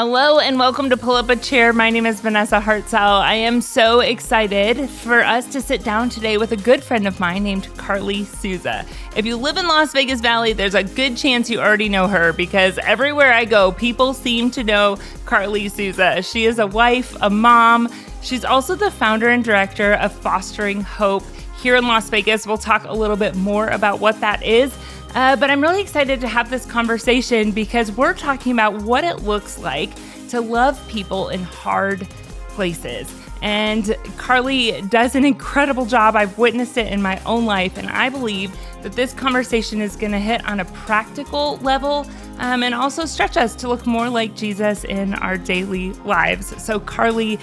Hello and welcome to Pull Up a Chair. My name is Vanessa Hartzell. I am so excited for us to sit down today with a good friend of mine named Carly Souza. If you live in Las Vegas Valley, there's a good chance you already know her because everywhere I go, people seem to know Carly Souza. She is a wife, a mom. She's also the founder and director of Fostering Hope here in Las Vegas. We'll talk a little bit more about what that is. But I'm really excited to have this conversation because we're talking about what it looks like to love people in hard places. And Carly does an incredible job. I've witnessed it in my own life. And I believe that this conversation is going to hit on a practical level and also stretch us to look more like Jesus in our daily lives. So Carly,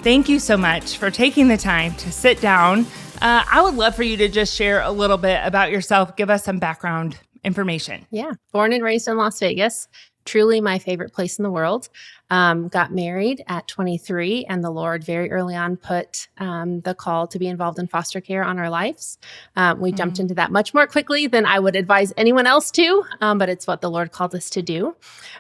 thank you so much for taking the time to sit down. I would love for you to just share a little bit about yourself. Give us some background information. Yeah. Born and raised in Las Vegas. Truly my favorite place in the world. Got married at 23, and the Lord very early on put the call to be involved in foster care on our lives. We jumped into that much more quickly than I would advise anyone else to, but it's what the Lord called us to do.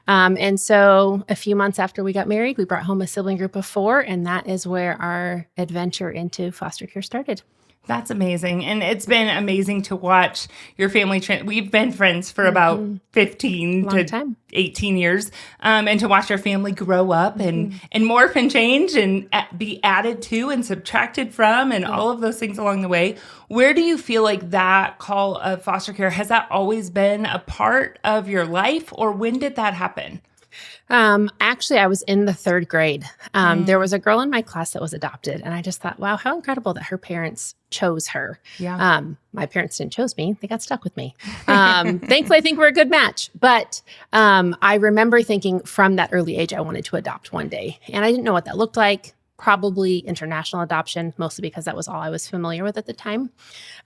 And so a few months after we got married, we brought home a sibling group of 4, and that is where our adventure into foster care started. That's amazing. And it's been amazing to watch your family. We've been friends for about 15 to 18 years. And to watch your family grow up and morph and change and be added to and subtracted from and all of those things along the way. Where do you feel like that call of foster care, has that always been a part of your life, or when did that happen? Actually, I was in the 3rd grade. There was a girl in my class that was adopted, and I just thought, wow, how incredible that her parents chose her. Yeah. My parents didn't choose me. They got stuck with me. Thankfully, I think we're a good match. But I remember thinking from that early age, I wanted to adopt one day. And I didn't know what that looked like. Probably international adoption, mostly because that was all I was familiar with at the time.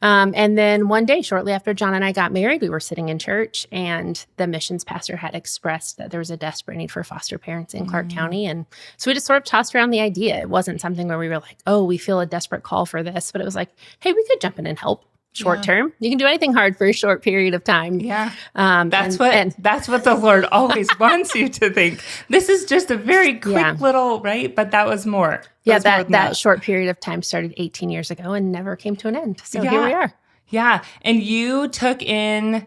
And then one day, shortly after John and I got married, we were sitting in church, and the missions pastor had expressed that there was a desperate need for foster parents in Clark County. And so we just sort of tossed around the idea. It wasn't something where we were like, oh, we feel a desperate call for this. But it was like, hey, we could jump in and help. Short term, you can do anything hard for a short period of time. Yeah, that's what the Lord always wants you to think. This is just a very quick little, right? But that was more. That short period of time started 18 years ago and never came to an end. So here we are. Yeah, and you took in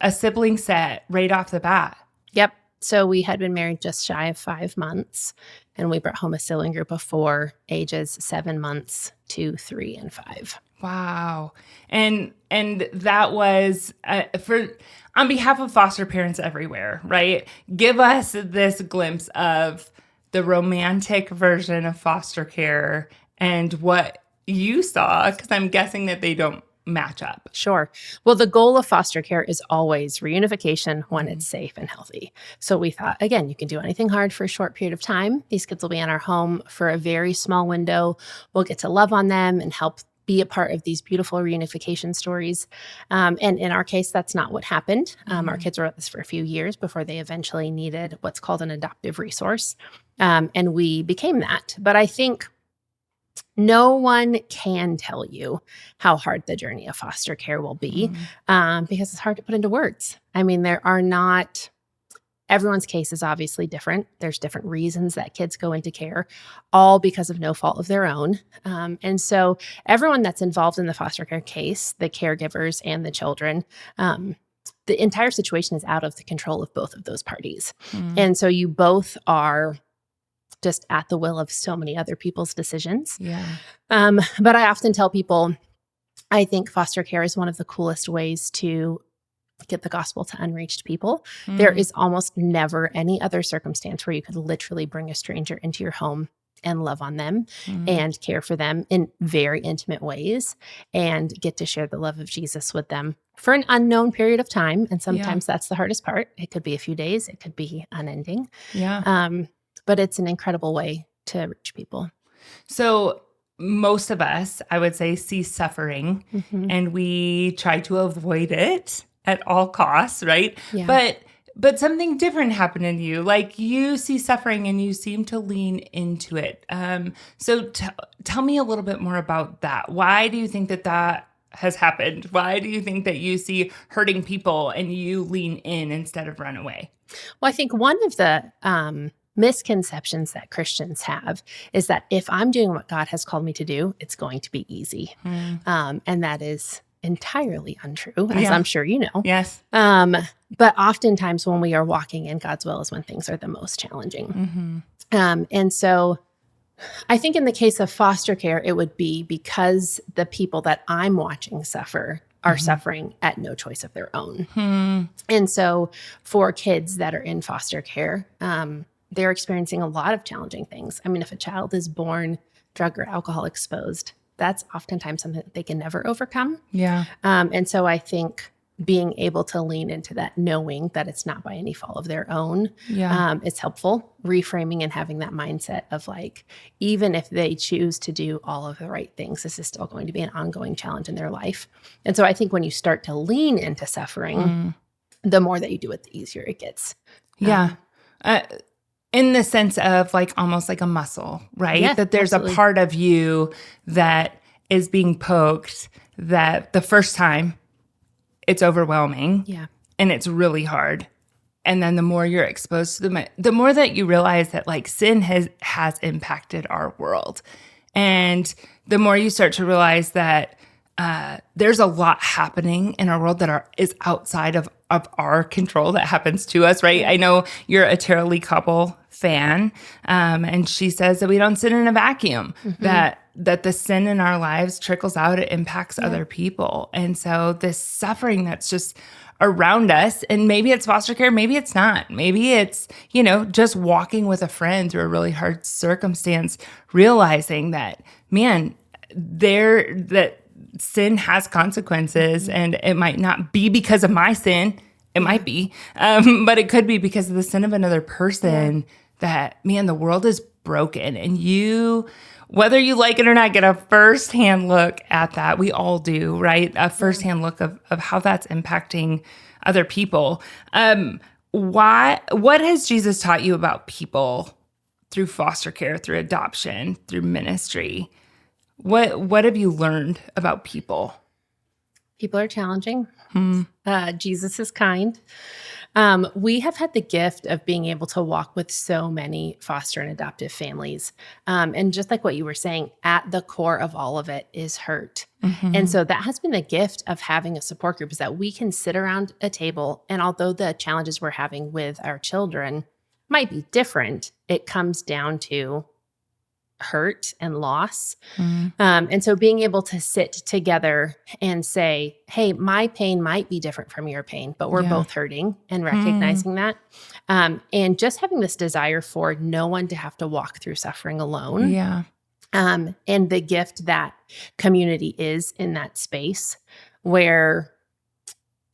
a sibling set right off the bat. Yep. So we had been married just shy of 5 months, and we brought home a sibling group of 4, ages 7 months to 3 and 5. Wow. And that was on behalf of foster parents everywhere, right? Give us this glimpse of the romantic version of foster care and what you saw, because I'm guessing that they don't match up. Sure. Well, the goal of foster care is always reunification when it's safe and healthy. So we thought, again, you can do anything hard for a short period of time. These kids will be in our home for a very small window. We'll get to love on them and help be a part of these beautiful reunification stories. And in our case, that's not what happened. Our kids were with us for a few years before they eventually needed what's called an adoptive resource. And we became that. But I think no one can tell you how hard the journey of foster care will be because it's hard to put into words. I mean, everyone's case is obviously different. There's different reasons that kids go into care, all because of no fault of their own. And so everyone that's involved in the foster care case, the caregivers and the children, the entire situation is out of the control of both of those parties. And so you both are just at the will of so many other people's decisions. Yeah. But I often tell people, I think foster care is one of the coolest ways to get the gospel to unreached people. There is almost never any other circumstance where you could literally bring a stranger into your home and love on them and care for them in very intimate ways and get to share the love of Jesus with them for an unknown period of time. And sometimes that's the hardest part. It could be a few days. It could be unending. Yeah. But it's an incredible way to reach people. So most of us, I would say, see suffering and we try to avoid it at all costs, right? Yeah. But something different happened in you. Like you see suffering and you seem to lean into it. So tell me a little bit more about that. Why do you think that has happened? Why do you think that you see hurting people and you lean in instead of run away? Well, I think one of the misconceptions that Christians have is that if I'm doing what God has called me to do, it's going to be easy. And that is entirely untrue, as I'm sure you know. Yes. But oftentimes when we are walking in God's will is when things are the most challenging. And so I think in the case of foster care, it would be because the people that I'm watching suffer are suffering at no choice of their own. And so for kids that are in foster care, they're experiencing a lot of challenging things. I mean, if a child is born drug or alcohol exposed, that's oftentimes something that they can never overcome. Yeah. And so I think being able to lean into that, knowing that it's not by any fault of their own, it's helpful. Reframing and having that mindset of like, even if they choose to do all of the right things, this is still going to be an ongoing challenge in their life. And so I think when you start to lean into suffering, the more that you do it, the easier it gets. Yeah. In the sense of like almost like a muscle, right? Yeah, that there's absolutely. a part of you that is being poked that the first time it's overwhelming and it's really hard. And then the more you're exposed to the more that you realize that like sin has impacted our world. And the more you start to realize that there's a lot happening in our world that is outside of our control that happens to us, right? I know you're a Tara Lee Koppel fan, and she says that we don't sin in a vacuum, that the sin in our lives trickles out, it impacts other people. And so this suffering that's just around us, and maybe it's foster care, maybe it's not. Maybe it's, just walking with a friend through a really hard circumstance, realizing that, man, that sin has consequences, and it might not be because of my sin. It might be, but it could be because of the sin of another person that, man, the world is broken. And you, whether you like it or not, get a firsthand look at that. We all do, right? A firsthand look of how that's impacting other people. What has Jesus taught you about people through foster care, through adoption, through ministry? What have you learned about people? People are challenging. Jesus is kind. We have had the gift of being able to walk with so many foster and adoptive families. And just like what you were saying, at the core of all of it is hurt. And so that has been the gift of having a support group, is that we can sit around a table. And although the challenges we're having with our children might be different, it comes down to hurt and loss. And so being able to sit together and say, hey, my pain might be different from your pain, but we're both hurting, and recognizing that. And just having this desire for no one to have to walk through suffering alone. And the gift that community is in that space where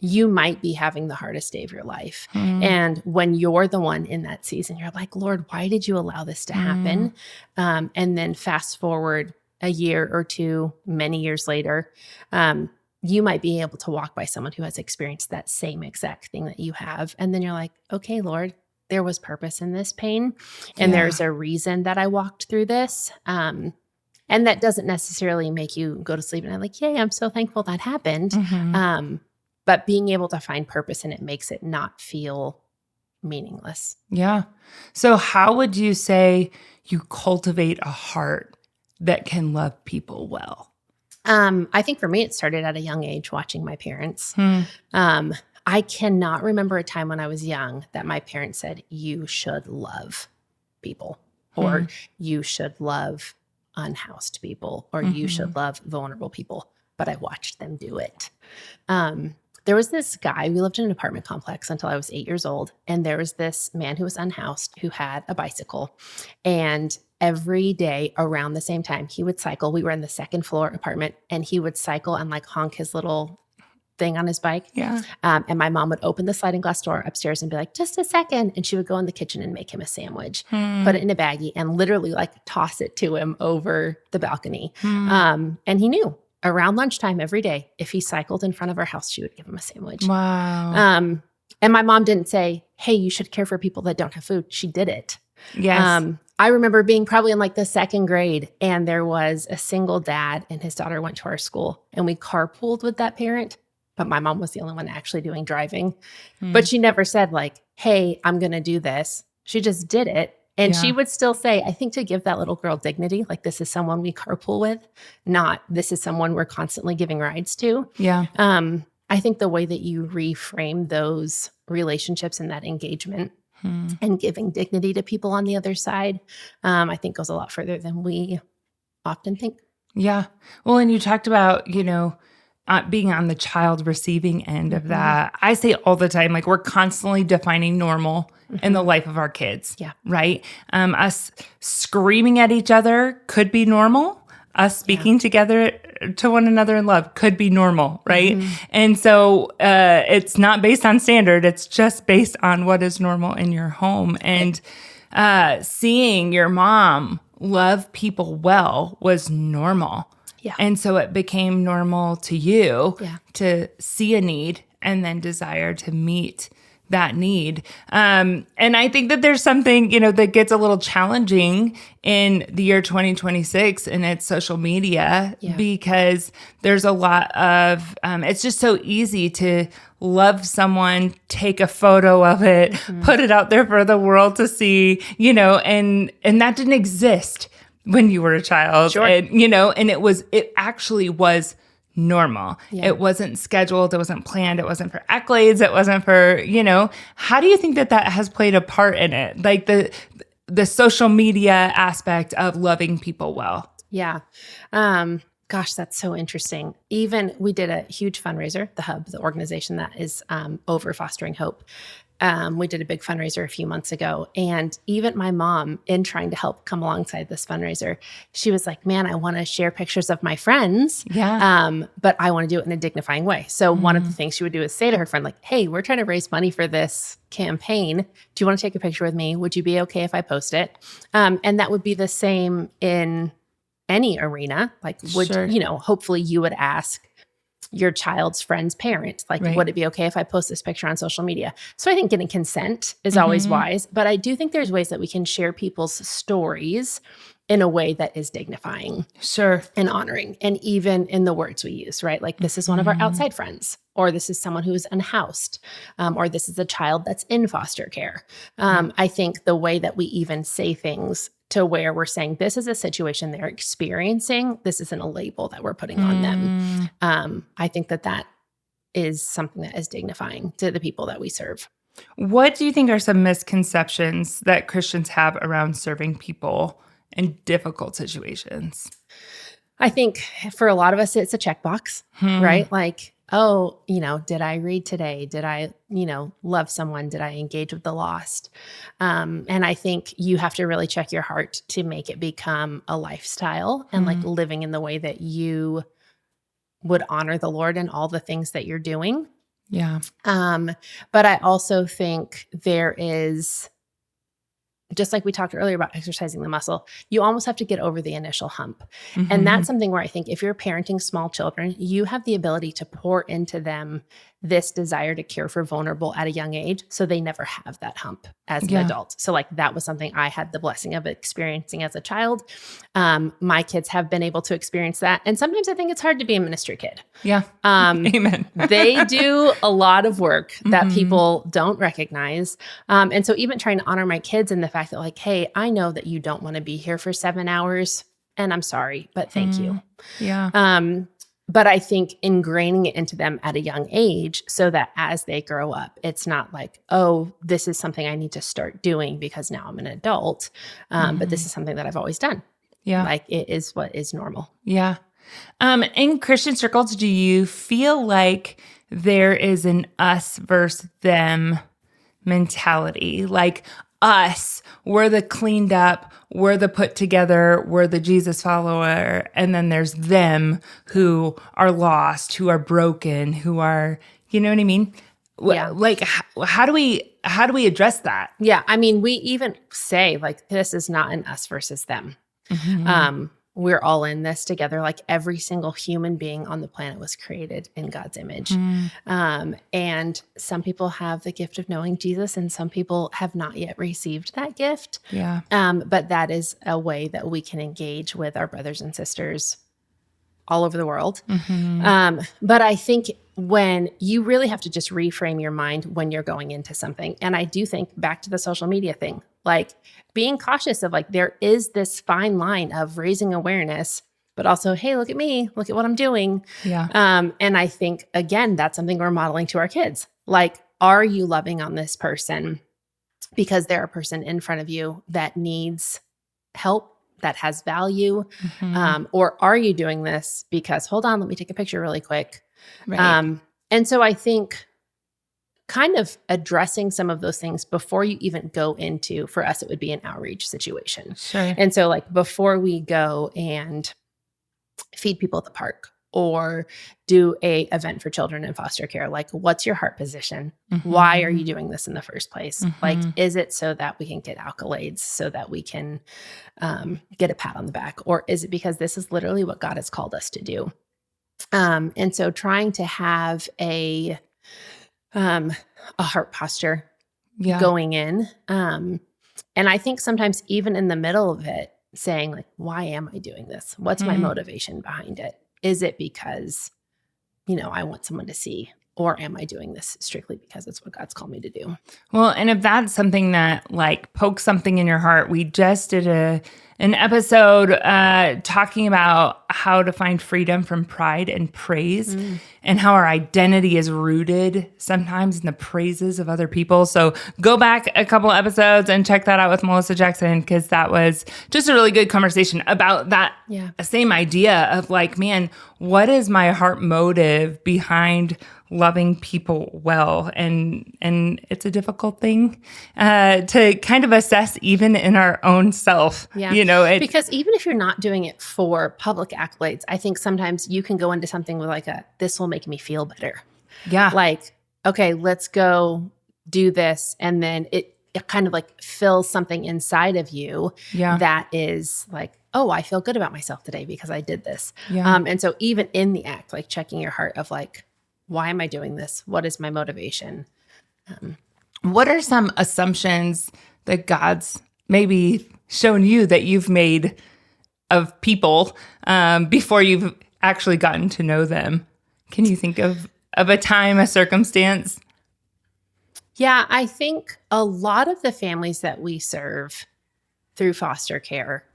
you might be having the hardest day of your life. And when you're the one in that season, you're like, Lord, why did you allow this to happen? And then fast forward a year or two, many years later, you might be able to walk by someone who has experienced that same exact thing that you have. And then you're like, okay, Lord, there was purpose in this pain. And there's a reason that I walked through this. And that doesn't necessarily make you go to sleep and I'm like, yay, I'm so thankful that happened. But being able to find purpose in it makes it not feel meaningless. Yeah. So how would you say you cultivate a heart that can love people well? I think for me, it started at a young age watching my parents. I cannot remember a time when I was young that my parents said, you should love people, or you should love unhoused people, or you should love vulnerable people. But I watched them do it. There was this guy, we lived in an apartment complex until I was 8 years old. And there was this man who was unhoused who had a bicycle. And every day around the same time, he would cycle. We were in the second floor apartment, and he would cycle and like honk his little thing on his bike. And my mom would open the sliding glass door upstairs and be like, just a second. And she would go in the kitchen and make him a sandwich, put it in a baggie, and literally like toss it to him over the balcony. And he knew. Around lunchtime every day, if he cycled in front of our house, she would give him a sandwich. Wow. And my mom didn't say, hey, you should care for people that don't have food. She did it. Yes. I remember being probably in like the second grade, and there was a single dad and his daughter went to our school, and we carpooled with that parent. But my mom was the only one actually doing driving. But she never said like, hey, I'm going to do this. She just did it. And she would still say, I think to give that little girl dignity, like this is someone we carpool with, not this is someone we're constantly giving rides to. Yeah. I think the way that you reframe those relationships and that engagement and giving dignity to people on the other side, I think goes a lot further than we often think. Yeah. Well, and you talked about, being on the child receiving end of that. I say all the time, like we're constantly defining normal in the life of our kids. Yeah. Right. Us screaming at each other could be normal. Us speaking together to one another in love could be normal. Right. And so it's not based on standard. It's just based on what is normal in your home. And seeing your mom love people well was normal. Yeah. And so it became normal to you Yeah. to see a need and then desire to meet that need. And I think that there's something, that gets a little challenging in the year 2026 and it's social media because there's a lot of, it's just so easy to love someone, take a photo of it, put it out there for the world to see, and that didn't exist when you were a child. Sure. And, and it actually was normal. Yeah. It wasn't scheduled. It wasn't planned. It wasn't for accolades. It wasn't for, how do you think that has played a part in it? Like the social media aspect of loving people well. Yeah. Gosh, that's so interesting. Even we did a huge fundraiser, the Hub, the organization that is over Fostering Hope. We did a big fundraiser a few months ago. And even my mom, in trying to help come alongside this fundraiser, she was like, man, I want to share pictures of my friends. Yeah. But I want to do it in a dignifying way. So one of the things she would do is say to her friend, like, hey, we're trying to raise money for this campaign. Do you want to take a picture with me? Would you be okay if I post it? And that would be the same in any arena. Like, would, Sure. Hopefully you would ask your child's friend's parent, like, Right. would it be okay if I post this picture on social media? So I think getting consent is always wise, but I do think there's ways that we can share people's stories in a way that is dignifying Sure. and honoring. And even in the words we use, right? Like, this is one of our outside friends, or this is someone who is unhoused, or this is a child that's in foster care. I think the way that we even say things to where we're saying this is a situation they're experiencing, this isn't a label that we're putting on them. I think that is something that is dignifying to the people that we serve. What do you think are some misconceptions that Christians have around serving people in difficult situations? I think for a lot of us, it's a checkbox, right? Like, oh, did I read today? Did I, love someone? Did I engage with the lost? And I think you have to really check your heart to make it become a lifestyle and like living in the way that you would honor the Lord in all the things that you're doing. Yeah. But I also think there is, just like we talked earlier about exercising the muscle, you almost have to get over the initial hump. And that's something where I think if you're parenting small children, you have the ability to pour into them this desire to care for vulnerable at a young age, so they never have that hump as an adult. So like that was something I had the blessing of experiencing as a child. My kids have been able to experience that. And sometimes I think it's hard to be a ministry kid. Yeah. Amen. They do a lot of work that people don't recognize. And so even trying to honor my kids in the fact that like, hey, I know that you don't want to be here for 7 hours and I'm sorry, but thank you. Yeah. But I think ingraining it into them at a young age so that as they grow up, it's not like, oh, this is something I need to start doing because now I'm an adult. But this is something that I've always done. Yeah. Like it is what is normal. Yeah. In Christian circles, do you feel like there is an us versus them mentality? Like us, we're the cleaned up, we're the put together, we're the Jesus follower. And then there's them who are lost, who are broken, who are, you know what I mean? Yeah. Like, how do we address that? Yeah. I mean, we even say like, this is not an us versus them. We're all in this together. Like every single human being on the planet was created in God's image. And some people have the gift of knowing Jesus and some people have not yet received that gift. Yeah. But that is a way that we can engage with our brothers and sisters all over the world. But I think when you really have to just reframe your mind when you're going into something. And I do think back to the social media thing, Like being cautious of like, there is this fine line of raising awareness, but also, hey, look at me, look at what I'm doing. Yeah. And I think, again, that's something we're modeling to our kids. Like, are you loving on this person because they're a person in front of you that needs help, that has value? Or are you doing this because, hold on, let me take a picture really quick. Right. And so I think kind of addressing some of those things before you even go into, for us, it would be an outreach situation. Sure. And so like before we go and feed people at the park or do a event for children in foster care, like what's your heart position? Why are you doing this in the first place? Like, is it so that we can get accolades, so that we can get a pat on the back? Or is it because this is literally what God has called us to do? And so trying to have a heart posture going in. And I think sometimes even in the middle of it, saying like, why am I doing this? What's my motivation behind it? Is it because, I want someone to see, or am I doing this strictly because it's what God's called me to do? Well, and if that's something that like pokes something in your heart, we just did an episode talking about how to find freedom from pride and praise, and how our identity is rooted sometimes in the praises of other people. So go back a couple episodes and check that out with Melissa Jackson, because that was just a really good conversation about that same idea of like, man, what is my heart motive behind loving people well? And it's a difficult thing to kind of assess even in our own self. Because even if you're not doing it for public accolades, I think sometimes you can go into something with like this will make me feel better. Yeah. Like, okay, let's go do this. And then it kind of like fills something inside of you that is like, oh, I feel good about myself today because I did this. And so even in the act, like checking your heart of like, why am I doing this? What is my motivation? What are some assumptions that God's maybe shown you that you've made of people before you've actually gotten to know them? Can you think of a time, a circumstance? Yeah, I think a lot of the families that we serve through foster care,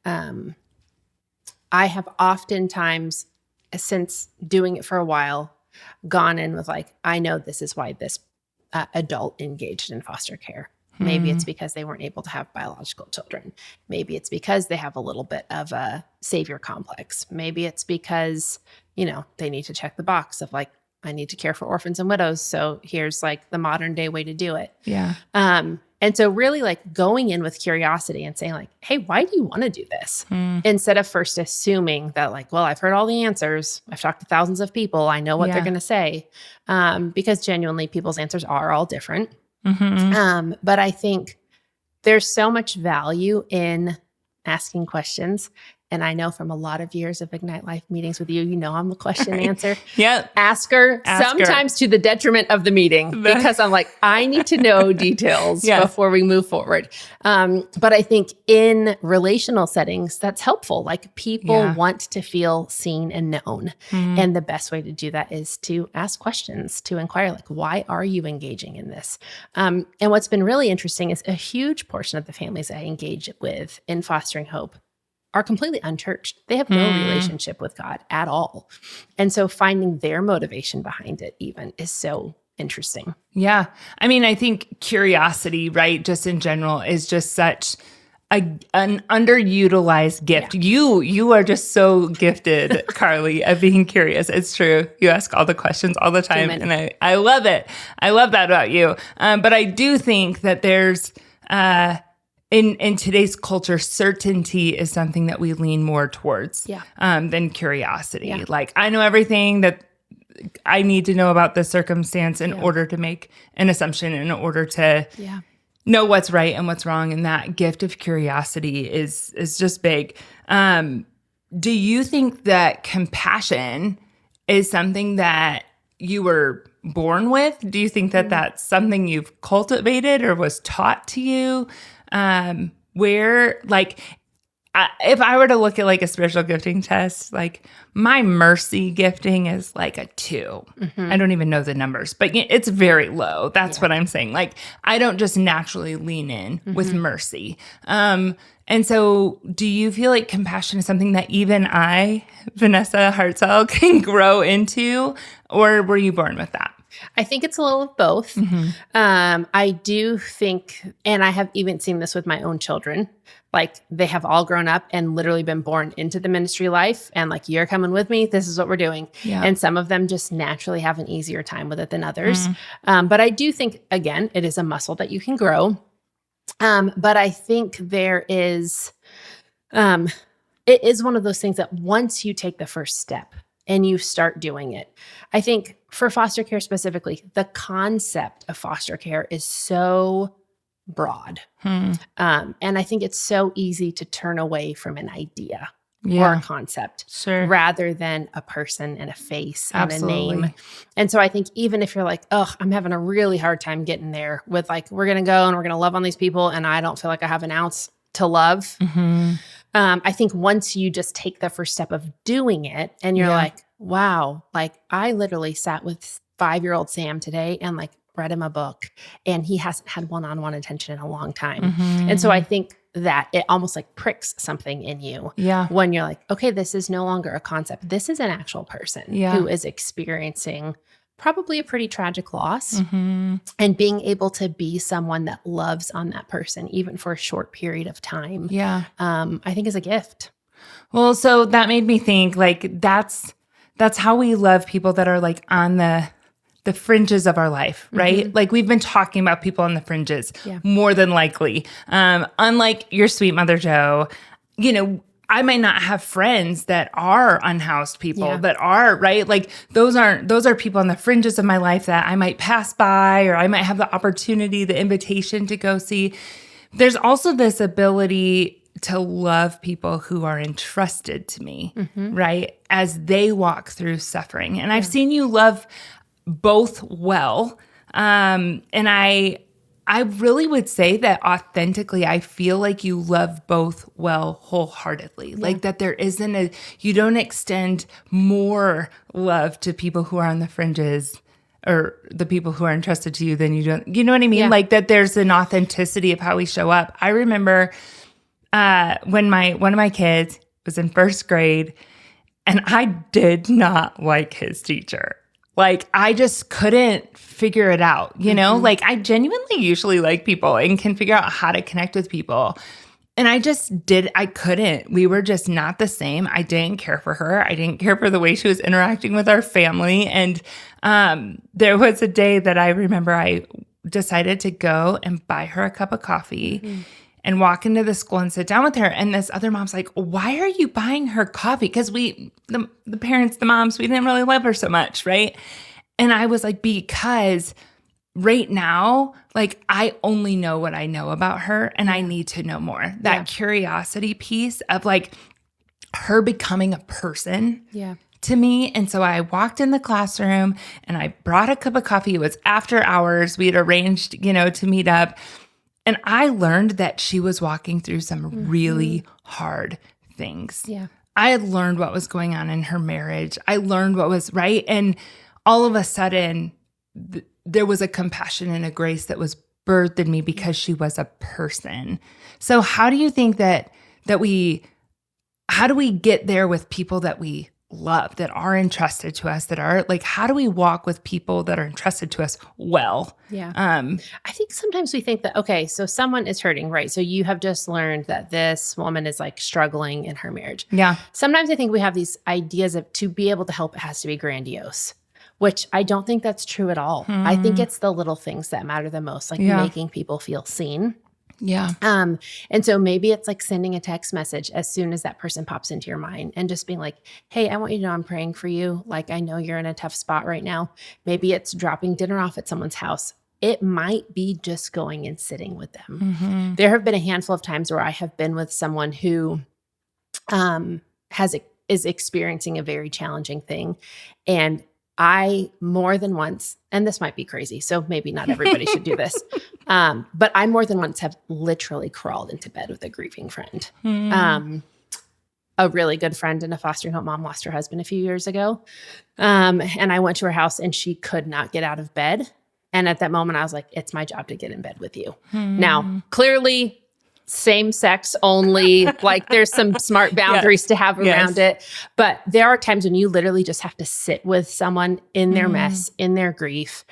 I have oftentimes, since doing it for a while, gone in with like, I know this is why this adult engaged in foster care. Maybe it's because they weren't able to have biological children. Maybe it's because they have a little bit of a savior complex. Maybe it's because, they need to check the box of like, I need to care for orphans and widows. So here's like the modern day way to do it. Yeah. And so really like going in with curiosity and saying like, hey, why do you want to do this? Instead of first assuming that like, well, I've heard all the answers. I've talked to thousands of people. I know what they're going to say. Because genuinely people's answers are all different. But I think there's so much value in asking questions. And I know from a lot of years of Ignite Life meetings with you, I'm the question answer. Yep. Asker, sometimes to the detriment of the meeting, because I'm like, I need to know details before we move forward. But I think in relational settings, that's helpful. Like people want to feel seen and known. And the best way to do that is to ask questions, to inquire, like, why are you engaging in this? And what's been really interesting is a huge portion of the families I engage with in Fostering Hope are completely unchurched. They have no relationship with God at all. And so finding their motivation behind it even is so interesting. Yeah. I mean, I think curiosity, right, just in general, is just such an underutilized gift. Yeah. You are just so gifted, Carly, at being curious. It's true. You ask all the questions all the time. And I love it. I love that about you. But I do think that there's... In today's culture, certainty is something that we lean more towards than curiosity. Yeah. Like, I know everything that I need to know about this circumstance in order to make an assumption, in order to know what's right and what's wrong. And that gift of curiosity is just big. Do you think that compassion is something that you were born with? Do you think that that's something you've cultivated or was taught to you? Where, like, if I were to look at like a spiritual gifting test, like my mercy gifting is like a 2. I don't even know the numbers, but it's very low. That's what I'm saying. Like I don't just naturally lean in with mercy. And so do you feel like compassion is something that even I, Vanessa Hartzell, can grow into, or were you born with that? I think it's a little of both. I do think, and I have even seen this with my own children, like they have all grown up and literally been born into the ministry life. And like, you're coming with me. This is what we're doing. Yeah. And some of them just naturally have an easier time with it than others. But I do think, again, it is a muscle that you can grow. But I think there is, it is one of those things that once you take the first step and you start doing it, I think for foster care specifically, the concept of foster care is so broad. And I think it's so easy to turn away from an idea or a concept rather than a person and a face and a name. And so I think even if you're like, oh, I'm having a really hard time getting there with like, we're going to go and we're going to love on these people and I don't feel like I have an ounce to love. I think once you just take the first step of doing it and you're like, wow, like I literally sat with 5-year-old Sam today and like read him a book and he hasn't had one-on-one attention in a long time. And so I think that it almost like pricks something in you when you're like, okay, this is no longer a concept. This is an actual person who is experiencing probably a pretty tragic loss and being able to be someone that loves on that person, even for a short period of time. I think is a gift. Well, so that made me think like, that's how we love people that are like on the fringes of our life, right? Like we've been talking about people on the fringes more than likely. Unlike your sweet mother, Joe, you know, I might not have friends that are unhoused people that are, right? Like those are people on the fringes of my life that I might pass by, or I might have the opportunity, the invitation to go see. There's also this ability to love people who are entrusted to me, right? As they walk through suffering. And I've seen you love both well. And I really would say that authentically, I feel like you love both well wholeheartedly. Like that there isn't you don't extend more love to people who are on the fringes or the people who are entrusted to you than you don't, you know what I mean? Like that there's an authenticity of how we show up. I remember when one of my kids was in first grade and I did not like his teacher. Like, I just couldn't figure it out, you know? Like, I genuinely usually like people and can figure out how to connect with people. And I couldn't. We were just not the same. I didn't care for her. I didn't care for the way she was interacting with our family. And there was a day that I remember I decided to go and buy her a cup of coffee and walk into the school and sit down with her. And this other mom's like, why are you buying her coffee? Because the parents, the moms, we didn't really love her so much, right? And I was like, because right now, like I only know what I know about her and I need to know more. That curiosity piece of like her becoming a person to me. And so I walked in the classroom and I brought a cup of coffee. It was after hours. We had arranged, to meet up. And I learned that she was walking through some really hard things. I had learned what was going on in her marriage. I learned what was right. And all of a sudden, there was a compassion and a grace that was birthed in me because she was a person. So how do you think how do we get there with people that we love, that are entrusted to us, that are like, how do we walk with people that are entrusted to us well? I think sometimes we think that, okay, so someone is hurting, right? So you have just learned that this woman is like struggling in her marriage. Sometimes I think we have these ideas of to be able to help, it has to be grandiose, which I don't think that's true at all. I think it's the little things that matter the most, like making people feel seen. And so maybe it's like sending a text message as soon as that person pops into your mind and just being like, hey, I want you to know I'm praying for you. Like, I know you're in a tough spot right now. Maybe it's dropping dinner off at someone's house. It might be just going and sitting with them. There have been a handful of times where I have been with someone who is experiencing a very challenging thing. And I more than once, and this might be crazy, so maybe not everybody should do this, but I more than once have literally crawled into bed with a grieving friend. A really good friend and a foster home mom lost her husband a few years ago. And I went to her house and she could not get out of bed. And at that moment, I was like, it's my job to get in bed with you. Now, clearly, same sex only, like there's some smart boundaries to have around it. But there are times when you literally just have to sit with someone in their mess, in their grief,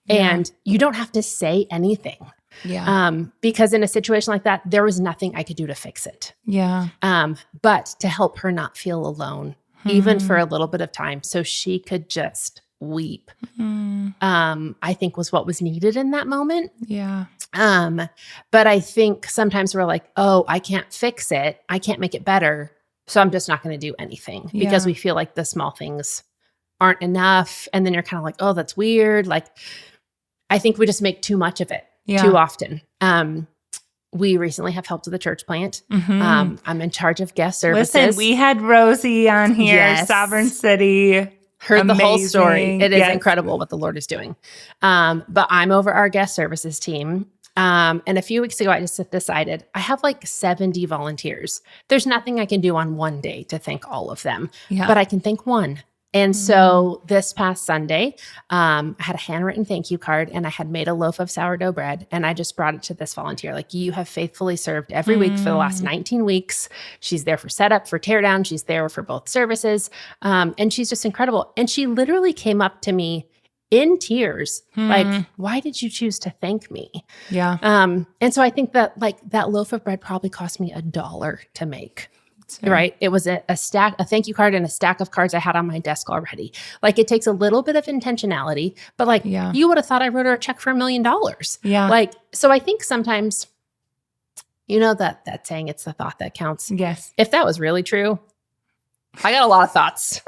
and you don't have to say anything. Because in a situation like that, there was nothing I could do to fix it. But to help her not feel alone, even for a little bit of time, so she could just weep, I think was what was needed in that moment. But I think sometimes we're like, oh, I can't fix it. I can't make it better. So I'm just not going to do anything because we feel like the small things aren't enough. And then you're kind of like, oh, that's weird. Like, I think we just make too much of it too often. We recently have helped with a church plant. I'm in charge of guest services. Listen, we had Rosie on here, Sovereign City. Heard the whole story. It is incredible what the Lord is doing. But I'm over our guest services team. And a few weeks ago, I just decided I have like 70 volunteers. There's nothing I can do on one day to thank all of them, but I can thank one. And so this past Sunday, I had a handwritten thank you card and I had made a loaf of sourdough bread and I just brought it to this volunteer. Like, you have faithfully served every week for the last 19 weeks. She's there for setup, for teardown. She's there for both services. And she's just incredible. And she literally came up to me in tears, like, why did you choose to thank me? And so I think that like that loaf of bread probably cost me $1 to make. Right. It was a thank you card and a stack of cards I had on my desk already. Like, it takes a little bit of intentionality, but like you would have thought I wrote her a check for $1 million. Like, so I think sometimes, you know, that saying, it's the thought that counts. Yes. If that was really true, I got a lot of thoughts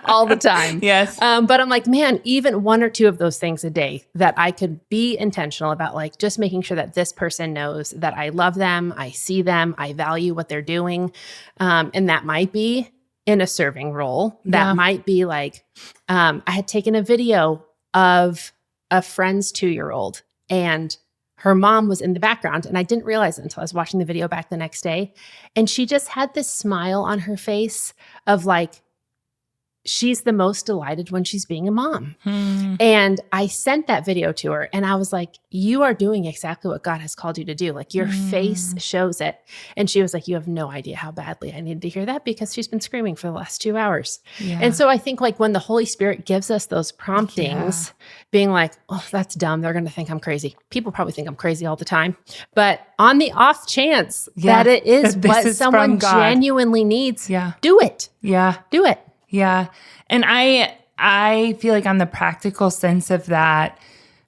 all the time. But I'm like, man, even one or two of those things a day that I could be intentional about, like just making sure that this person knows that I love them, I see them, I value what they're doing. And that might be in a serving role. That might be like, I had taken a video of a friend's 2-year-old and her mom was in the background, and I didn't realize it until I was watching the video back the next day. And she just had this smile on her face of like, she's the most delighted when she's being a mom. And I sent that video to her and I was like, you are doing exactly what God has called you to do. Like, your face shows it. And she was like, you have no idea how badly I needed to hear that, because she's been screaming for the last 2 hours. And so I think like when the Holy Spirit gives us those promptings, being like, oh, that's dumb, they're going to think I'm crazy. People probably think I'm crazy all the time. But on the off chance that it is what someone genuinely needs, do it. Do it. And I feel like on the practical sense of that,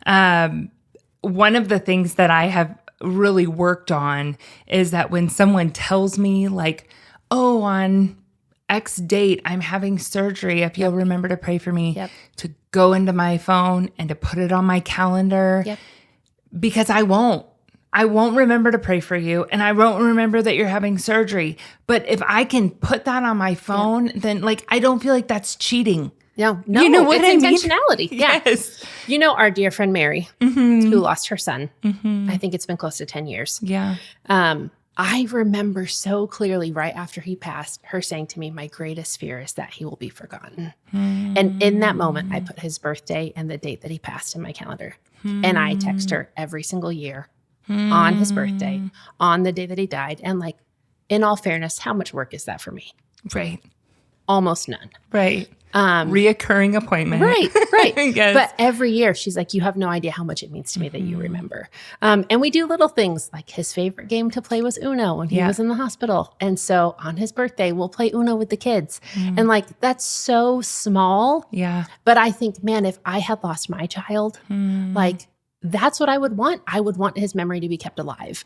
one of the things that I have really worked on is that when someone tells me like, oh, on X date, I'm having surgery, if you'll remember to pray for me, to go into my phone and to put it on my calendar, because I won't remember to pray for you, and I won't remember that you're having surgery. But if I can put that on my phone, then like, I don't feel like that's cheating. No, you know what it's I mean? intentionality. Yes. You know, our dear friend Mary, who lost her son, I think it's been close to 10 years. I remember so clearly right after he passed, her saying to me, my greatest fear is that he will be forgotten. And in that moment, I put his birthday and the date that he passed in my calendar. And I text her every single year on his birthday, on the day that he died. And like, in all fairness, how much work is that for me? Right. Almost none. Right. Reoccurring appointment. Right. Yes. But every year she's like, you have no idea how much it means to me that you remember. And we do little things like his favorite game to play was Uno when he was in the hospital. And so on his birthday, we'll play Uno with the kids. And like, that's so small. But I think, man, if I had lost my child, like, that's what I would want. I would want his memory to be kept alive.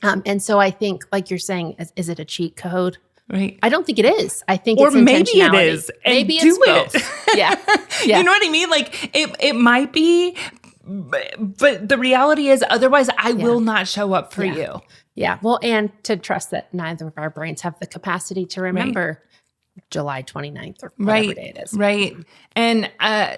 And so I think, like you're saying, is it a cheat code? Right. I don't think it is. I think or it's maybe it intentionality. is. Maybe it's both. You know what I mean? Like, it might be, but the reality is, otherwise I will not show up for you. Well, and to trust that neither of our brains have the capacity to remember July 29th or whatever day it is. Right. And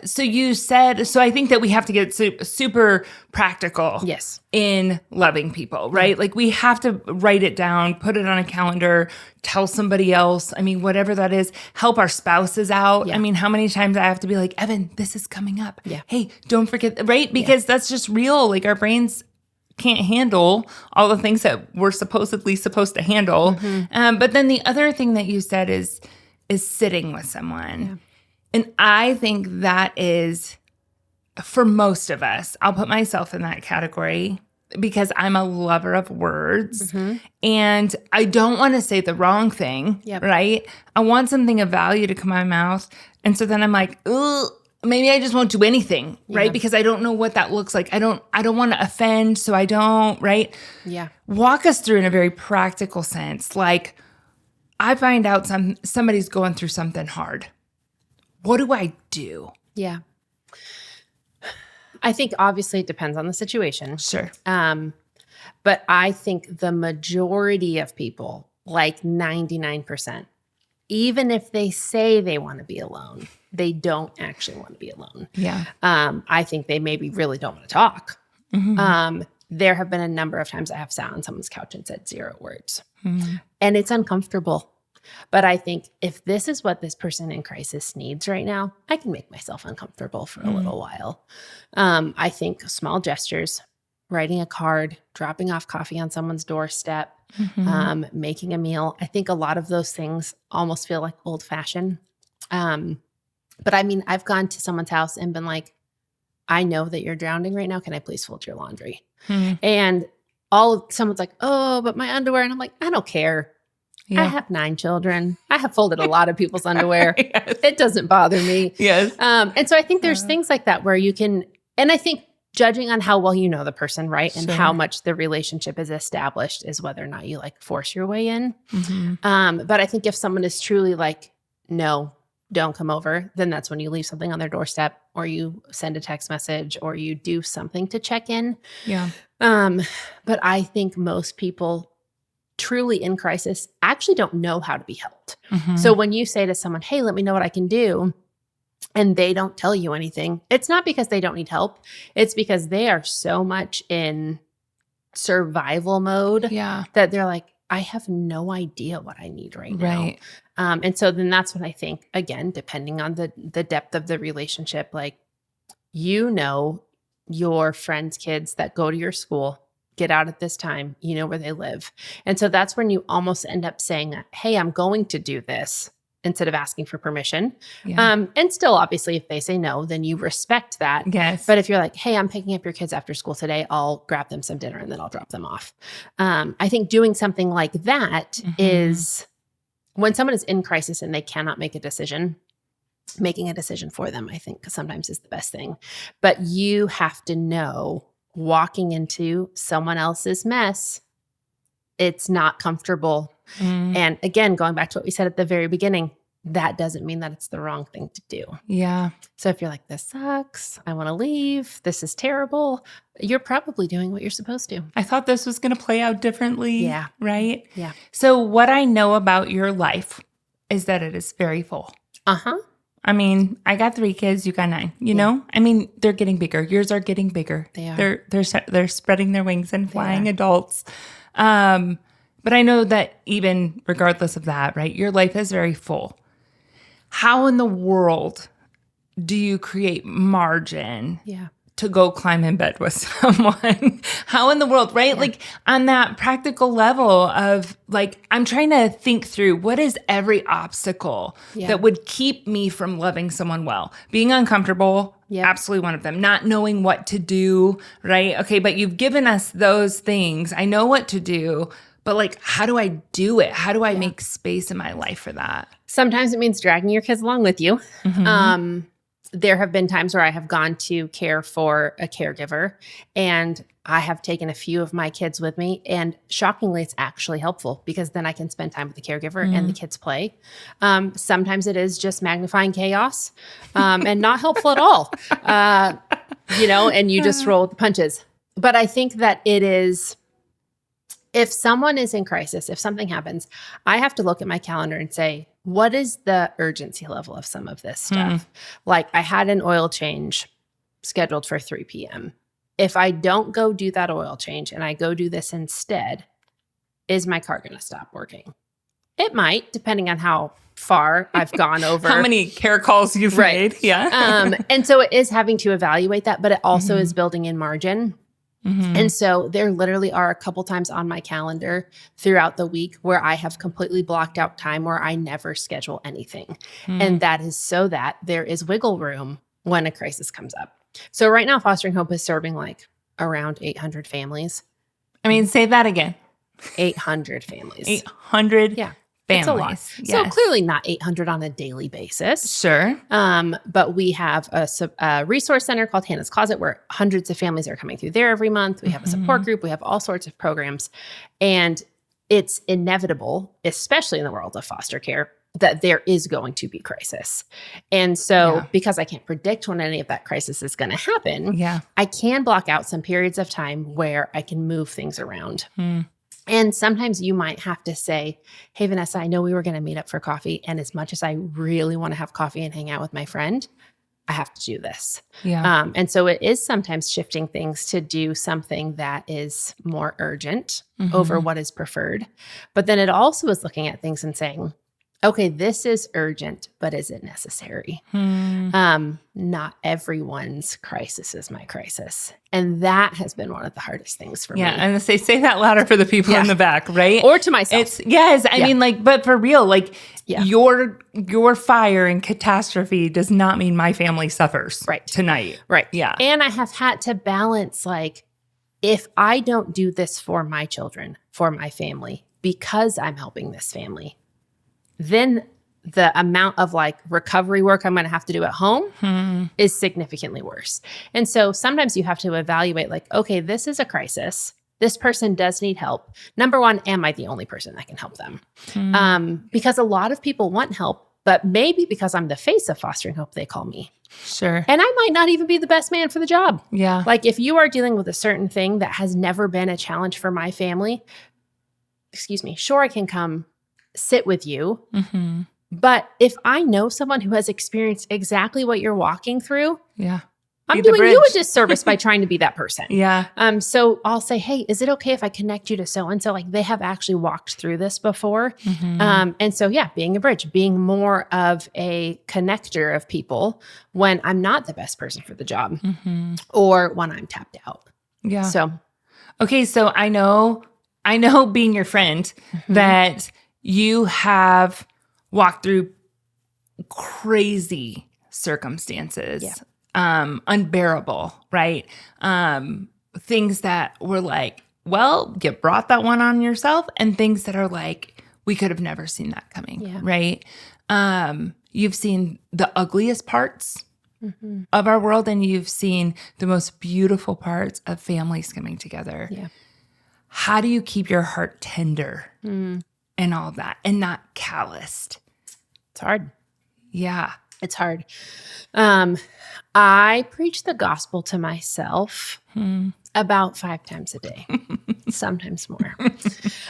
so you said, so I think that we have to get super practical Yes. in loving people, right? Like we have to write it down, put it on a calendar, tell somebody else. I mean, whatever that is, help our spouses out. Yeah. I mean, how many times I have to be like, Evan, this is coming up. Yeah. Hey, don't forget, right? Because that's just real. Like our brains can't handle all the things that we're supposedly supposed to handle. But then the other thing that you said is sitting with someone. Yeah. And I think that is, for most of us, I'll put myself in that category because I'm a lover of words and I don't want to say the wrong thing, right? I want something of value to come out of my mouth. And so then I'm like, ugh, maybe I just won't do anything, right? Because I don't know what that looks like. I don't want to offend, so I don't, right? Yeah. Walk us through in a very practical sense. Like, I find out somebody's going through something hard. What do I do? Yeah. I think obviously it depends on the situation. Sure. But I think the majority of people, like 99%, even if they say they want to be alone, they don't actually want to be alone. Yeah. I think they maybe really don't want to talk. There have been a number of times I have sat on someone's couch and said 0 words. And it's uncomfortable. But I think if this is what this person in crisis needs right now, I can make myself uncomfortable for a little while. I think small gestures, writing a card, dropping off coffee on someone's doorstep, making a meal. I think a lot of those things almost feel like old fashioned. But I mean, I've gone to someone's house and been like, I know that you're drowning right now. Can I please fold your laundry? And someone's like, oh, but my underwear. And I'm like, I don't care. I have 9 children. I have folded a lot of people's underwear. It doesn't bother me. Yes. And so I think there's things like that where you can, and I think judging on how well you know the person, right? And how much the relationship is established is whether or not you like force your way in. But I think if someone is truly like, no, don't come over, then that's when you leave something on their doorstep or you send a text message or you do something to check in. Yeah. But I think most people truly in crisis actually don't know how to be helped. So when you say to someone, hey, let me know what I can do, and they don't tell you anything, it's not because they don't need help. It's because they are so much in survival mode that they're like, I have no idea what I need right now. And so then that's when I think, again, depending on the depth of the relationship, like, you know, your friends' kids that go to your school, get out at this time, you know where they live. And so that's when you almost end up saying, hey, I'm going to do this, instead of asking for permission. And still, obviously, if they say no, then you respect that. Yes. But if you're like, hey, I'm picking up your kids after school today, I'll grab them some dinner and then I'll drop them off. I think doing something like that is, when someone is in crisis and they cannot make a decision, making a decision for them, I think sometimes is the best thing. But you have to know, walking into someone else's mess, it's not comfortable. And again, going back to what we said at the very beginning, that doesn't mean that it's the wrong thing to do. Yeah. So if you're like, this sucks, I want to leave, this is terrible, you're probably doing what you're supposed to. I thought this was going to play out differently. Yeah. Right? Yeah. So what I know about your life is that it is very full. I mean, I got 3 kids, you got 9, you know? I mean, they're getting bigger. Yours are getting bigger. They are. They're spreading their wings and flying adults. But I know that even regardless of that, right, your life is very full. How in the world do you create margin to go climb in bed with someone? How in the world, right? Like on that practical level of like, I'm trying to think through what is every obstacle that would keep me from loving someone well. Being uncomfortable, absolutely one of them. Not knowing what to do, right? Okay, but you've given us those things. I know what to do. But like, how do I do it? How do I make space in my life for that? Sometimes it means dragging your kids along with you. There have been times where I have gone to care for a caregiver and I have taken a few of my kids with me. And shockingly, it's actually helpful because then I can spend time with the caregiver and the kids play. Sometimes it is just magnifying chaos and not helpful at all, you know, and you just roll with the punches. But I think that it is If someone is in crisis, if something happens, I have to look at my calendar and say, what is the urgency level of some of this stuff? Like I had an oil change scheduled for 3 p.m. If I don't go do that oil change and I go do this instead, is my car going to stop working? It might, depending on how far I've gone over. How many care calls you've made. Yeah. And so it is having to evaluate that, but it also is building in margin. And so there literally are a couple times on my calendar throughout the week where I have completely blocked out time where I never schedule anything. And that is so that there is wiggle room when a crisis comes up. So right now, Fostering Hope is serving like around 800 families. I mean, say that again. 800 families. 800 Yeah. families. It's a lot. Yes. So clearly not 800 on a daily basis. Sure. But we have a resource center called Hannah's Closet where hundreds of families are coming through there every month. We have a support group. We have all sorts of programs. And it's inevitable, especially in the world of foster care, that there is going to be crisis. And so because I can't predict when any of that crisis is going to happen, I can block out some periods of time where I can move things around. And sometimes you might have to say, hey, Vanessa, I know we were going to meet up for coffee. And as much as I really want to have coffee and hang out with my friend, I have to do this. And so it is sometimes shifting things to do something that is more urgent over what is preferred. But then it also is looking at things and saying, okay, this is urgent, but is it necessary? Not everyone's crisis is my crisis. And that has been one of the hardest things for me. Yeah, and say that louder for the people in the back, right? Or to myself. I mean, like, but for real, like your fire and catastrophe does not mean my family suffers tonight. Right. Yeah. And I have had to balance, like, if I don't do this for my children, for my family, because I'm helping this family, then the amount of like recovery work I'm going to have to do at home is significantly worse. And so sometimes you have to evaluate like, okay, this is a crisis. This person does need help. Number one, am I the only person that can help them? Because a lot of people want help, but maybe because I'm the face of Fostering Hope, they call me. Sure. And I might not even be the best man for the job. Yeah. Like if you are dealing with a certain thing that has never been a challenge for my family, sure, I can come sit with you. But if I know someone who has experienced exactly what you're walking through, I'm doing you a disservice by trying to be that person. So I'll say, hey, is it okay if I connect you to so-and-so? Like they have actually walked through this before. And so, being a bridge, being more of a connector of people when I'm not the best person for the job or when I'm tapped out. So, okay. So I know being your friend that you have walked through crazy circumstances, unbearable, right? Things that were like, well, you brought that one on yourself, and things that are like, we could have never seen that coming, right? You've seen the ugliest parts of our world, and you've seen the most beautiful parts of families coming together. How do you keep your heart tender and all that and not calloused? It's hard. Yeah. It's hard. I preach the gospel to myself about 5 times a day, sometimes more.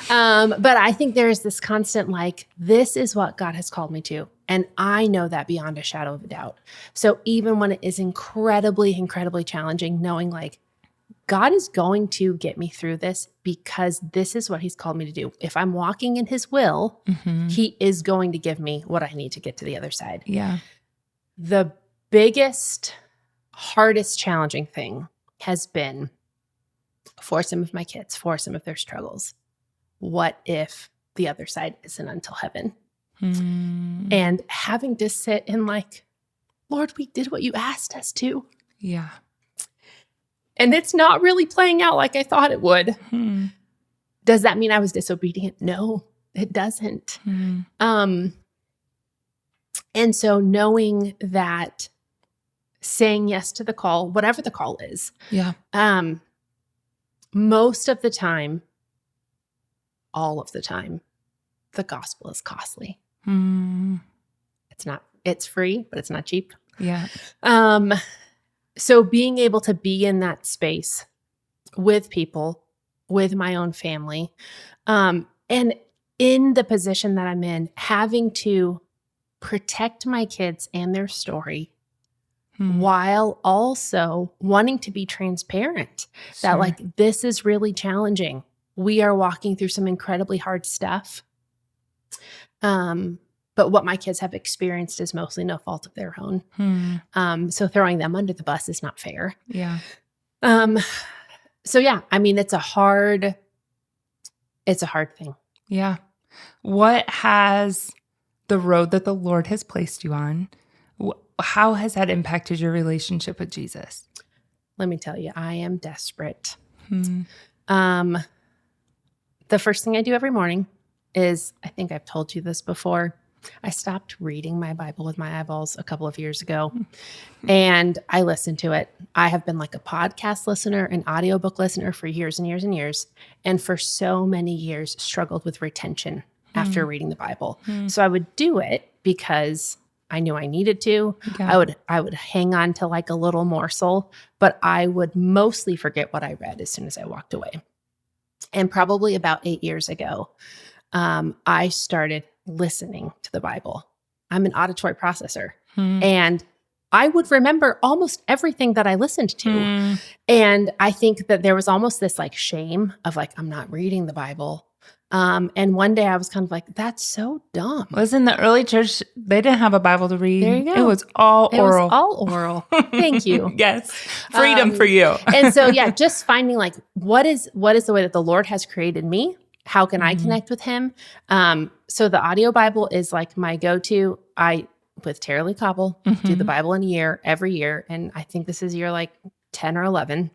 But I think there's this constant, like, this is what God has called me to. And I know that beyond a shadow of a doubt. So even when it is incredibly, incredibly challenging, knowing like, God is going to get me through this because this is what he's called me to do. If I'm walking in his will, he is going to give me what I need to get to the other side. The biggest, hardest, challenging thing has been for some of my kids, for some of their struggles. What if the other side isn't until heaven? And having to sit and like, Lord, we did what you asked us to. And it's not really playing out like I thought it would. Does that mean I was disobedient? No, it doesn't. And so knowing that saying yes to the call, whatever the call is, most of the time, all of the time, the gospel is costly. It's free, but it's not cheap. So being able to be in that space with people with my own family. And in the position that I'm in, having to protect my kids and their story while also wanting to be transparent that like, this is really challenging. We are walking through some incredibly hard stuff. But what my kids have experienced is mostly no fault of their own. So throwing them under the bus is not fair. Yeah. So yeah, I mean, it's a hard thing. Yeah. What has the road that the Lord has placed you on, how has that impacted your relationship with Jesus? Let me tell you, I am desperate. The first thing I do every morning is, I think I've told you this before, I stopped reading my Bible with my eyeballs a couple of years ago, and I listen to it. I have been like a podcast listener, an audiobook listener for years and years and years, and for so many years struggled with retention after reading the Bible. So I would do it because I knew I needed to. Yeah. I would hang on to like a little morsel, but I would mostly forget what I read as soon as I walked away. And probably about 8 years ago, I started listening to the Bible. I'm an auditory processor, and I would remember almost everything that I listened to. And I think that there was almost this like shame of like, I'm not reading the Bible. And one day I was kind of like, that's so dumb. Listen, the early church, they didn't have a Bible to read. There you go. It was all oral. It was all oral. Thank you. Yes. Freedom for you. And so, yeah, just finding like, what is the way that the Lord has created me? How can I connect with him? So the audio Bible is like my go-to. With Tara Lee Cobble, do the Bible in a year, every year. And I think this is year like 10 or 11.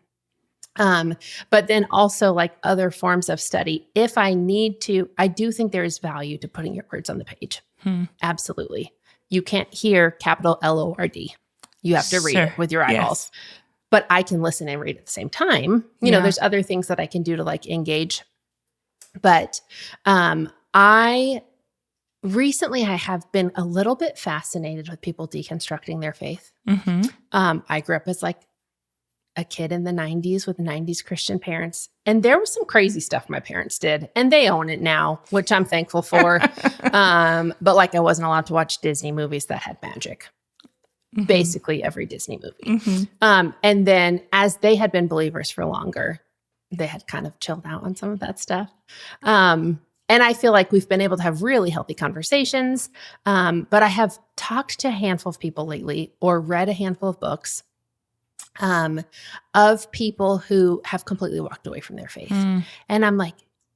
But then also like other forms of study. If I need to, I do think there is value to putting your words on the page. Absolutely. You can't hear capital LORD. You have to read it with your eyeballs. Yes. But I can listen and read at the same time. You know, there's other things that I can do to like engage. But I have been a little bit fascinated with people deconstructing their faith. I grew up as like a kid in the 90s with 90s Christian parents. And there was some crazy stuff my parents did. And they own it now, which I'm thankful for. But like I wasn't allowed to watch Disney movies that had magic. Basically every Disney movie. And then as they had been believers for longer, they had kind of chilled out on some of that stuff. And I feel like we've been able to have really healthy conversations. But I have talked to a handful of people lately or read a handful of books of people who have completely walked away from their faith. And I'm like,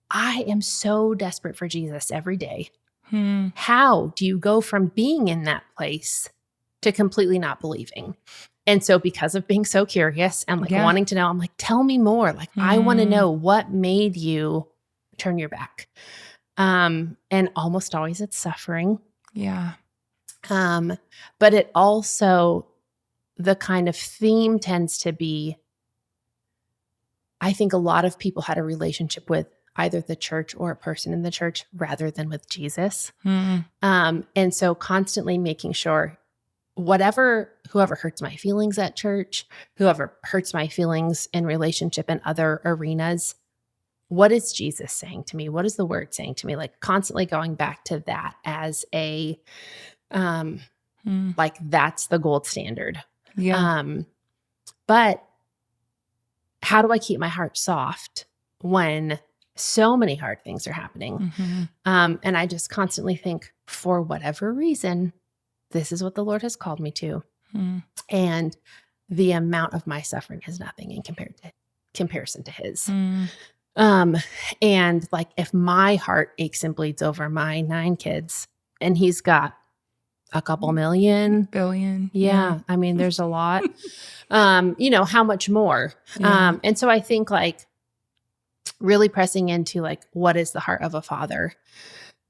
I am so desperate for Jesus every day. How do you go from being in that place to completely not believing? And so because of being so curious and like wanting to know, I'm like, tell me more. Like, I want to know what made you turn your back. And almost always it's suffering. Yeah. But it also, the kind of theme tends to be, I think a lot of people had a relationship with either the church or a person in the church rather than with Jesus. And so constantly making sure whoever hurts my feelings at church, whoever hurts my feelings in relationship in other arenas, what is Jesus saying to me? What is the word saying to me? Like constantly going back to that as a, like that's the gold standard. Yeah. But how do I keep my heart soft when so many hard things are happening? And I just constantly think, for whatever reason, this is what the Lord has called me to. And the amount of my suffering is nothing in comparison to his. And like, if my heart aches and bleeds over my 9 kids and he's got a couple billion. Yeah. I mean, there's a lot, you know, how much more? And so I think like really pressing into like, what is the heart of a father?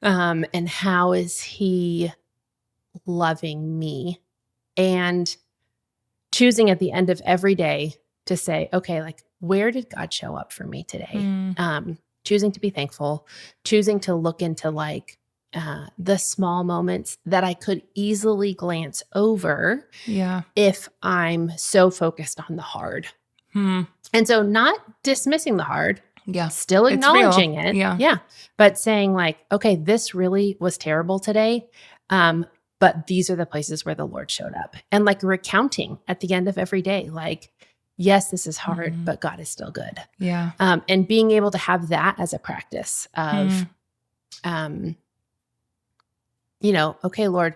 And how is he loving me? And choosing at the end of every day to say, okay, like, where did God show up for me today? Choosing to be thankful, choosing to look into like the small moments that I could easily glance over if I'm so focused on the hard. And so not dismissing the hard, Yeah. Still It's real. acknowledging it. Yeah. Yeah. But saying like, okay, this really was terrible today. But these are the places where the Lord showed up, and like recounting at the end of every day, like, yes, this is hard, but God is still good. Yeah. And being able to have that as a practice of, okay, Lord,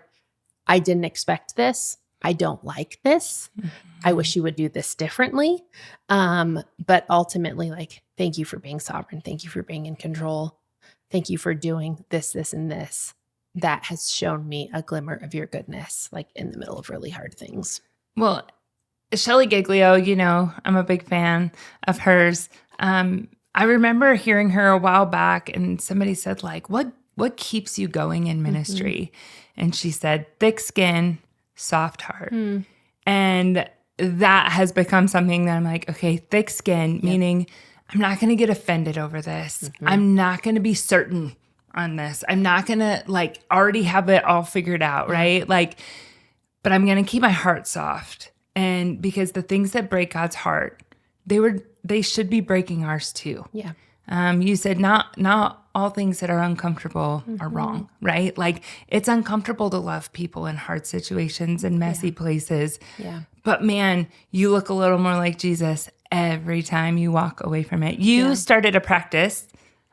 I didn't expect this. I don't like this. I wish you would do this differently. But ultimately, like, thank you for being sovereign. Thank you for being in control. Thank you for doing this, this, and this. That has shown me a glimmer of your goodness, like in the middle of really hard things. Well, Shelley Giglio, I'm a big fan of hers. I remember hearing her a while back, and somebody said, like, what keeps you going in ministry? And she said, thick skin, soft heart. And that has become something that I'm like, okay, thick skin, meaning I'm not going to get offended over this. I'm not going to be certain on this. I'm not going to like already have it all figured out, right? Like, but I'm going to keep my heart soft. And because the things that break God's heart, they should be breaking ours too. Yeah. You said not all things that are uncomfortable are wrong, right? Like it's uncomfortable to love people in hard situations and messy places. Yeah. But man, you look a little more like Jesus every time you walk away from it. You started a practice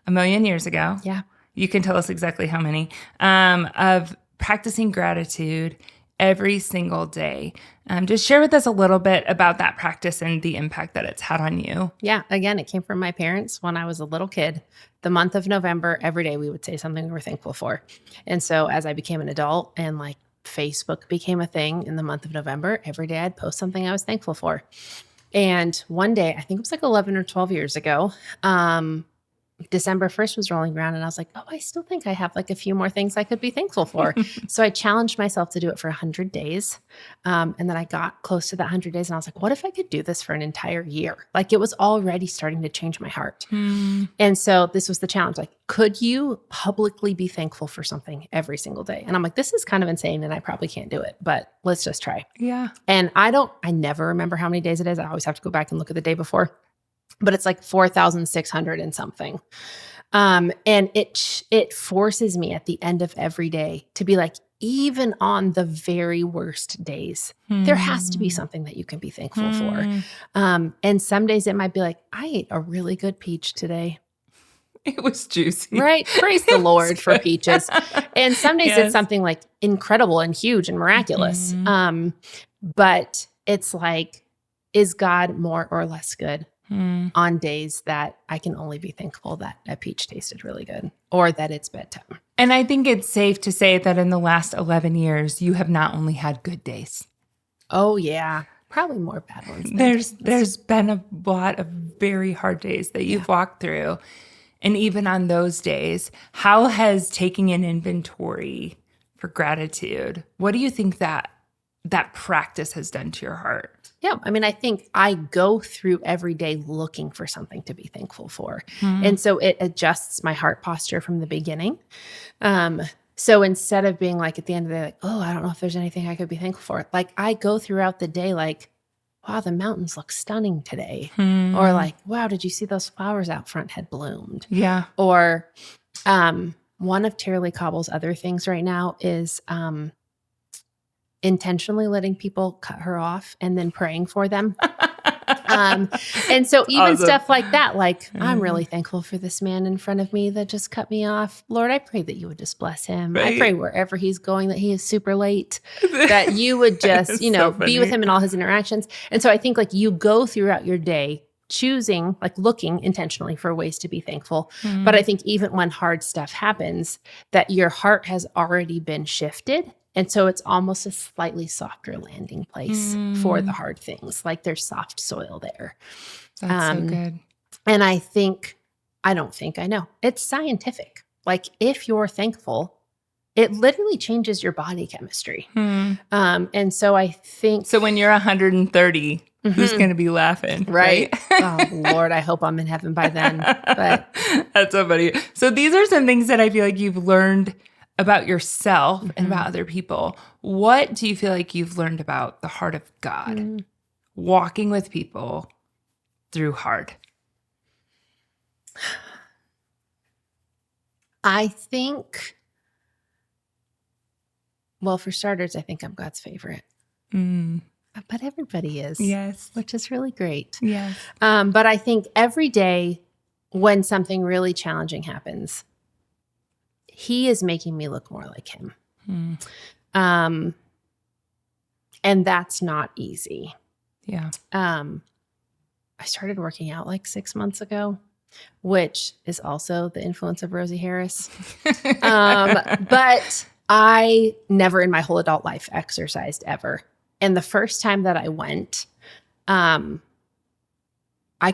1,000,000 years ago. Yeah. You can tell us exactly how many, of practicing gratitude every single day. Just share with us a little bit about that practice and the impact that it's had on you. Yeah. Again, it came from my parents when I was a little kid. The month of November, every day we would say something we were thankful for. And so as I became an adult and like Facebook became a thing in the month of November, every day I'd post something I was thankful for. And one day, I think it was like 11 or 12 years ago, December 1st was rolling around and I was like, oh, I still think I have like a few more things I could be thankful for. So I challenged myself to do it for 100 days. And then I got close to that 100 days and I was like, what if I could do this for an entire year? Like it was already starting to change my heart. And so this was the challenge. Like, could you publicly be thankful for something every single day? And I'm like, this is kind of insane and I probably can't do it, but let's just try. Yeah. And I never remember how many days it is. I always have to go back and look at the day before. But it's like 4,600 and something. And it forces me at the end of every day to be like, even on the very worst days, there has to be something that you can be thankful for. And some days it might be like, I ate a really good peach today. It was juicy. Right? Praise the Lord for peaches. And some days it's something like incredible and huge and miraculous. But it's like, is God more or less good? On days that I can only be thankful that a peach tasted really good or that it's bedtime. And I think it's safe to say that in the last 11 years, you have not only had good days. Oh, yeah. Probably more bad ones. There's been a lot of very hard days that you've walked through. And even on those days, how has taking an inventory for gratitude, what do you think that practice has done to your heart? Yeah. I mean, I think I go through every day looking for something to be thankful for. And so it adjusts my heart posture from the beginning. So instead of being like at the end of the day, like, oh, I don't know if there's anything I could be thankful for. Like I go throughout the day like, wow, the mountains look stunning today. Or like, wow, did you see those flowers out front had bloomed? Yeah. Or one of Tara Cobble's other things right now is intentionally letting people cut her off and then praying for them. And so even stuff like that, like I'm really thankful for this man in front of me that just cut me off. Lord, I pray that you would just bless him. I pray wherever he's going that he is super late, that you would just, be with him in all his interactions. And so I think like you go throughout your day choosing, like looking intentionally for ways to be thankful. But I think even when hard stuff happens, that your heart has already been shifted. And so it's almost a slightly softer landing place for the hard things. Like there's soft soil there. That's so good. And I know. It's scientific. Like if you're thankful, it literally changes your body chemistry. And so I think. So when you're 130, who's going to be laughing? Right? Oh, Lord, I hope I'm in heaven by then. But that's so funny. So these are some things that I feel like you've learned about yourself and about other people. What do you feel like you've learned about the heart of God walking with people through hard? I think, well, for starters, I think I'm God's favorite. But everybody is. Yes. Which is really great. Yes. But I think every day when something really challenging happens, he is making me look more like him. And that's not easy. Yeah. I started working out like 6 months ago, which is also the influence of Rosie Harris. But I never in my whole adult life exercised ever. And the first time that I went, I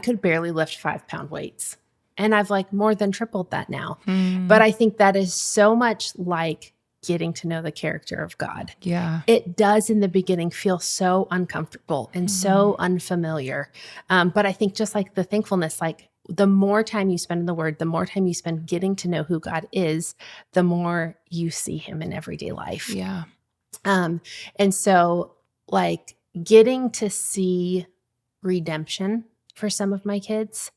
could barely lift 5-pound weights. And I've like more than tripled that now. But I think that is so much like getting to know the character of God. Yeah. It does in the beginning feel so uncomfortable and so unfamiliar. But I think just like the thankfulness, like the more time you spend in the Word, the more time you spend getting to know who God is, the more you see him in everyday life. Yeah. And so like getting to see redemption for some of my kids,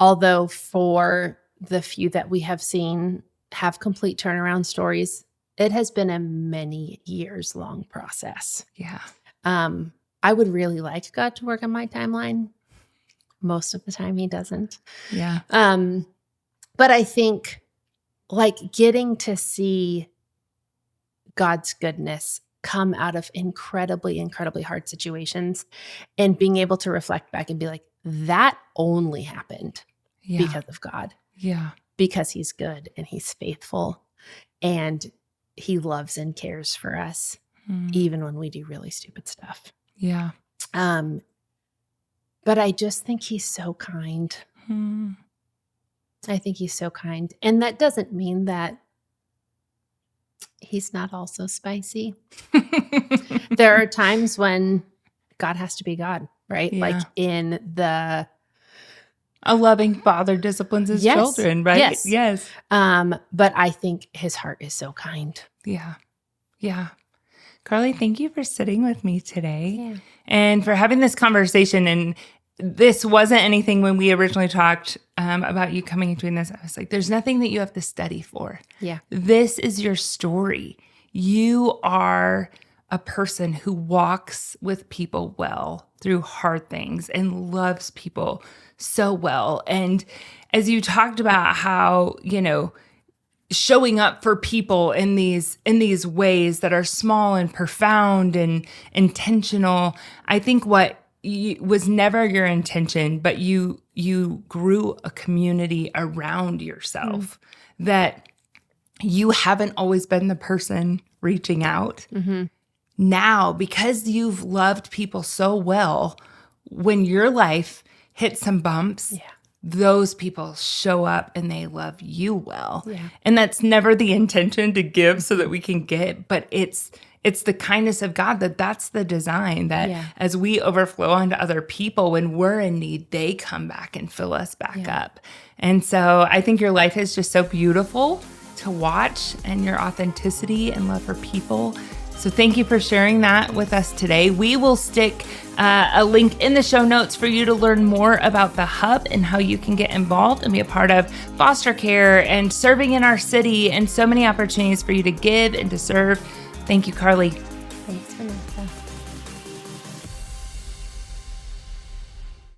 although for the few that we have seen have complete turnaround stories, it has been a many years long process. Yeah. I would really like God to work on my timeline. Most of the time he doesn't. Yeah. But I think like getting to see God's goodness come out of incredibly, incredibly hard situations and being able to reflect back and be like, that only happened because of God. Yeah. Because he's good and he's faithful and he loves and cares for us, even when we do really stupid stuff. Yeah. But I just think he's so kind. I think he's so kind. And that doesn't mean that he's not also spicy. There are times when God has to be God, right? Yeah. Like in the... A loving father disciplines his children, right? Yes. But I think his heart is so kind. Yeah. Yeah. Carly, thank you for sitting with me today and for having this conversation. And this wasn't anything when we originally talked about you coming and doing this. I was like, there's nothing that you have to study for. Yeah. This is your story. You are a person who walks with people well through hard things and loves people so well. And as you talked about how, showing up for people in these ways that are small and profound and intentional, I think what was never your intention, but you grew a community around yourself that you haven't always been the person reaching out. Now, because you've loved people so well, when your life hits some bumps, those people show up and they love you well. And that's never the intention to give so that we can get, but it's the kindness of God that's the design that as we overflow onto other people, when we're in need, they come back and fill us back up. And so I think your life is just so beautiful to watch, and your authenticity and love for people. So thank you for sharing that with us today. We will stick a link in the show notes for you to learn more about the Hub and how you can get involved and be a part of foster care and serving in our city, and so many opportunities for you to give and to serve. Thank you, Carly. Thanks, Vanessa.